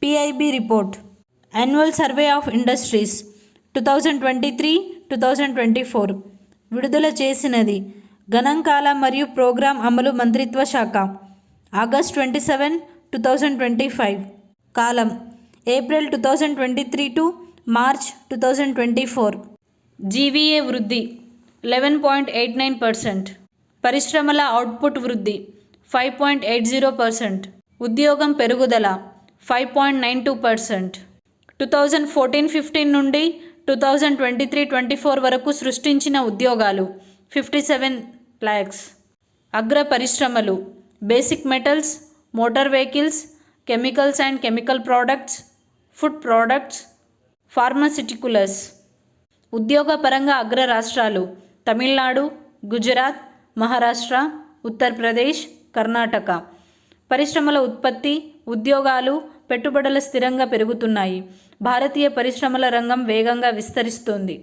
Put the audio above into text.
PIB report annual survey of industries 2023-2024 విడుదల చేసినది గణాంకాల మరియు ప్రోగ్రాం అమలు మంత్రిత్వ శాఖ August 27, 2025. Column April 2023 to March 2024. GVA వృద్ధి 11.89%. పరిశ్రమల అవుట్పుట్ వృద్ధి 5.80%. ఉద్యోగం పెరుగుదల 5.92%. 2014-15 నుండి 2023-24 వరకు సృష్టించిన ఉద్యోగాలు 57 lakhs. అగ్ర పరిశ్రమలు basic metals, motor vehicles, chemicals and chemical products, food products, pharmaceuticals. ఉద్యోగపరంగా అగ్ర రాష్ట్రాలు తమిళనాడు, గుజరాత్, మహారాష్ట్ర, ఉత్తరప్రదేశ్, కర్ణాటక. పరిశ్రమల ఉత్పత్తి, ఉద్యోగాలు, పెట్టుబడులు స్థిరంగా పెరుగుతున్నాయి. భారతీయ పరిశ్రమల రంగం వేగంగా విస్తరిస్తోంది.